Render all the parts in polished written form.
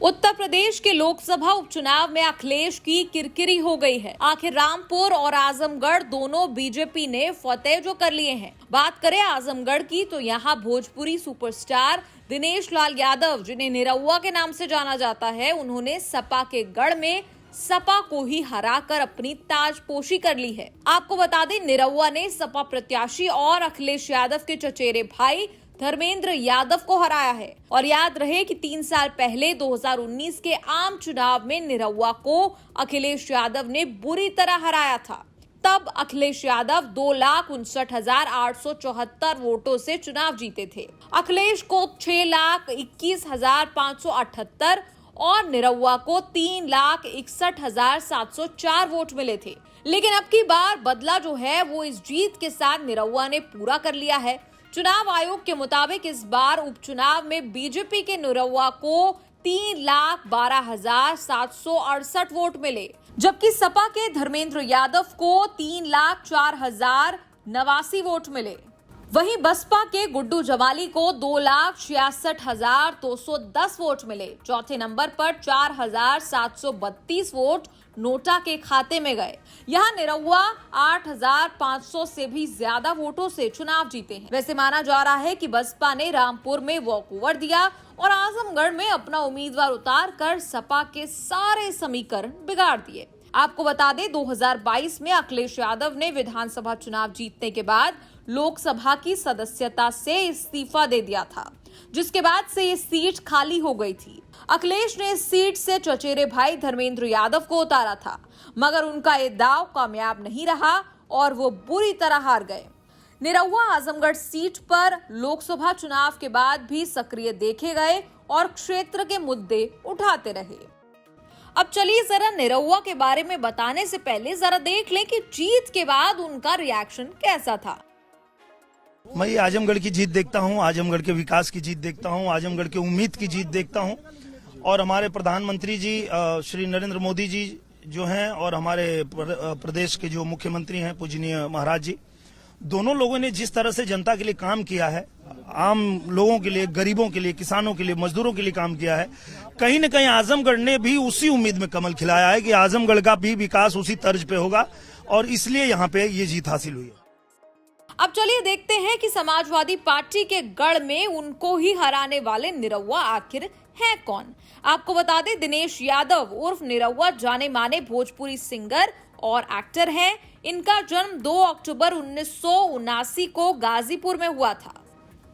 उत्तर प्रदेश के लोकसभा उपचुनाव में अखिलेश की किरकिरी हो गई है। आखिर रामपुर और आजमगढ़ दोनों बीजेपी ने फतेह जो कर लिए हैं। बात करें आजमगढ़ की तो यहाँ भोजपुरी सुपरस्टार दिनेश लाल यादव, जिन्हें निरहुआ के नाम से जाना जाता है, उन्होंने सपा के गढ़ में सपा को ही हराकर अपनी ताजपोशी कर ली है। आपको बता दें, निरहुआ ने सपा प्रत्याशी और अखिलेश यादव के चचेरे भाई धर्मेंद्र यादव को हराया है। और याद रहे कि 3 साल पहले 2019 के आम चुनाव में निरहुआ को अखिलेश यादव ने बुरी तरह हराया था। तब अखिलेश यादव 2,59,874 वोटों से चुनाव जीते थे। अखिलेश को 6,21,578 और निरहुआ को 3,61,704 वोट मिले थे। लेकिन अब की बार बदला जो है वो इस जीत के साथ निरहुआ ने पूरा कर लिया है। चुनाव आयोग के मुताबिक इस बार उपचुनाव में बीजेपी के निरहुआ को 3,12,768 वोट मिले, जबकि सपा के धर्मेंद्र यादव को 3,04,089 वोट मिले। वहीं बसपा के गुड्डू जमाली को 2,66,210 वोट मिले। चौथे नंबर पर 4,732 वोट नोटा के खाते में गए। यहाँ निरहुआ 8,500 से भी ज्यादा वोटों से चुनाव जीते हैं। वैसे माना जा रहा है कि बसपा ने रामपुर में वॉकओवर दिया और आजमगढ़ में अपना उम्मीदवार उतार कर सपा के सारे समीकरण बिगाड़ दिए। आपको बता दें, 2022 में अखिलेश यादव ने विधानसभा चुनाव जीतने के बाद लोकसभा की सदस्यता से इस्तीफा दे दिया था, जिसके बाद से ये सीट खाली हो गई थी। अखिलेश ने इस सीट से चचेरे भाई धर्मेंद्र यादव को उतारा था, मगर उनका ये दांव कामयाब नहीं रहा और वो बुरी तरह हार गए। निरहुआ आजमगढ़ सीट पर लोकसभा चुनाव के बाद भी सक्रिय देखे गए और क्षेत्र के मुद्दे उठाते रहे। अब चलिए जरा निरहुआ के बारे में बताने से पहले जरा देख लें कि जीत के बाद उनका रिएक्शन कैसा था। मैं ये आजमगढ़ की जीत देखता हूँ, आजमगढ़ के विकास की जीत देखता हूँ, आजमगढ़ के उम्मीद की जीत देखता हूँ। और हमारे प्रधानमंत्री जी श्री नरेंद्र मोदी जी जो हैं और हमारे प्रदेश के जो मुख्यमंत्री हैं पूजनीय महाराज जी, दोनों लोगों ने जिस तरह से जनता के लिए काम किया है, आम लोगों के लिए, गरीबों के लिए, किसानों के लिए, मजदूरों के लिए काम किया है, कहीं न कहीं आजमगढ़ ने भी उसी उम्मीद में कमल खिलाया है कि आजमगढ़ का भी विकास उसी तर्ज पे होगा और इसलिए यहाँ पे ये जीत हासिल हुई है। अब चलिए देखते हैं कि समाजवादी पार्टी के गढ़ में उनको ही हराने वाले निरहुआ आखिर है कौन। आपको बता दें, दिनेश यादव उर्फ निरहुआ जाने माने भोजपुरी सिंगर और एक्टर हैं। इनका जन्म 2 अक्टूबर 1979 को गाजीपुर में हुआ था।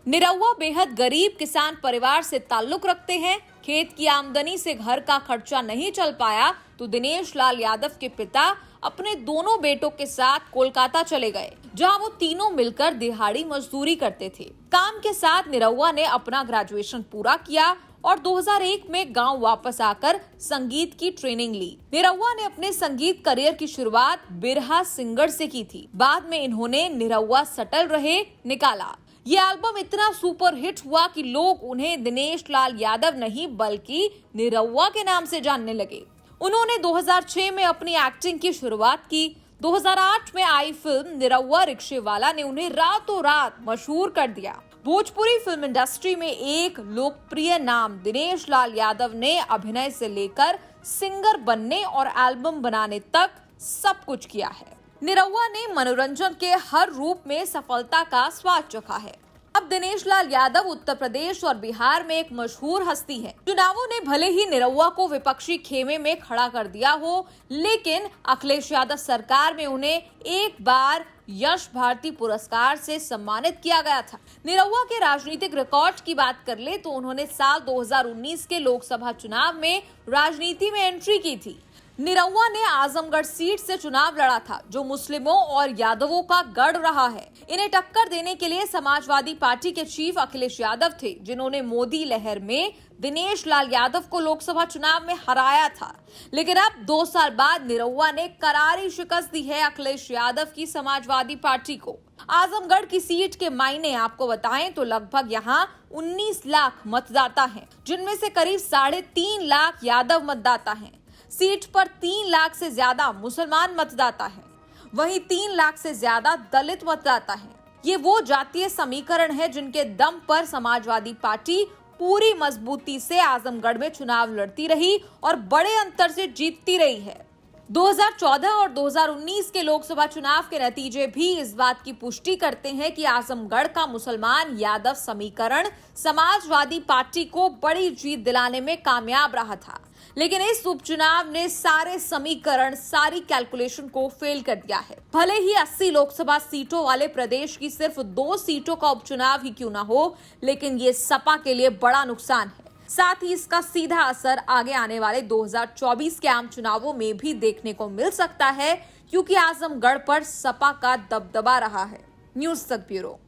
निरहुआ बेहद गरीब किसान परिवार से ताल्लुक रखते हैं। खेत की आमदनी से घर का खर्चा नहीं चल पाया तो दिनेश लाल यादव के पिता अपने दोनों बेटों के साथ कोलकाता चले गए, जहां वो तीनों मिलकर दिहाड़ी मजदूरी करते थे। काम के साथ निरहुआ ने अपना ग्रेजुएशन पूरा किया और 2001 में गांव वापस आकर संगीत की ट्रेनिंग ली। निरहुआ ने अपने संगीत करियर की शुरुआत बिरहा सिंगर से की थी। बाद में इन्होंने निरहुआ सटल रहे निकाला। ये एल्बम इतना सुपर हिट हुआ कि लोग उन्हें दिनेश लाल यादव नहीं बल्कि निरहुआ के नाम से जानने लगे। उन्होंने 2006 में अपनी एक्टिंग की शुरुआत की। 2008 में आई फिल्म निरहुआ रिक्शे वाला ने उन्हें रातों रात मशहूर कर दिया। भोजपुरी फिल्म इंडस्ट्री में एक लोकप्रिय नाम दिनेश लाल यादव ने अभिनय से लेकर सिंगर बनने और एल्बम बनाने तक सब कुछ किया है। निरहुआ ने मनोरंजन के हर रूप में सफलता का स्वाद चखा है। अब दिनेश लाल यादव उत्तर प्रदेश और बिहार में एक मशहूर हस्ती है। चुनावों ने भले ही निरहुआ को विपक्षी खेमे में खड़ा कर दिया हो, लेकिन अखिलेश यादव सरकार में उन्हें एक बार यश भारती पुरस्कार से सम्मानित किया गया था। निरहुआ के राजनीतिक रिकॉर्ड की बात कर ले तो उन्होंने साल 2019 के लोकसभा चुनाव में राजनीति में एंट्री की थी। निरहुआ ने आजमगढ़ सीट से चुनाव लड़ा था, जो मुस्लिमों और यादवों का गढ़ रहा है। इन्हें टक्कर देने के लिए समाजवादी पार्टी के चीफ अखिलेश यादव थे, जिन्होंने मोदी लहर में दिनेश लाल यादव को लोकसभा चुनाव में हराया था। लेकिन अब 2 साल बाद निरहुआ ने करारी शिकस्त दी है अखिलेश यादव की समाजवादी पार्टी को। आजमगढ़ की सीट के मायने आपको बताएं तो लगभग यहाँ 19 लाख मतदाता हैं, जिनमें से करीब 3.5 लाख यादव मतदाता हैं। सीट पर 3 लाख से ज्यादा मुसलमान मतदाता हैं, वहीं 3 लाख से ज्यादा दलित मतदाता हैं। ये वो जातीय समीकरण है जिनके दम पर समाजवादी पार्टी पूरी मजबूती से आजमगढ़ में चुनाव लड़ती रही और बड़े अंतर से जीतती रही है। 2014 और 2019 के लोकसभा चुनाव के नतीजे भी इस बात की पुष्टि करते हैं कि आजमगढ़ का मुसलमान यादव समीकरण समाजवादी पार्टी को बड़ी जीत दिलाने में कामयाब रहा था। लेकिन इस उपचुनाव ने सारे समीकरण, सारी कैलकुलेशन को फेल कर दिया है। भले ही 80 लोकसभा सीटों वाले प्रदेश की सिर्फ 2 सीटों का उपचुनाव ही क्यों ना हो, लेकिन ये सपा के लिए बड़ा नुकसान है। साथ ही इसका सीधा असर आगे आने वाले 2024 के आम चुनावों में भी देखने को मिल सकता है, क्योंकि आजमगढ़ पर सपा का दबदबा रहा है। न्यूज़ तक ब्यूरो।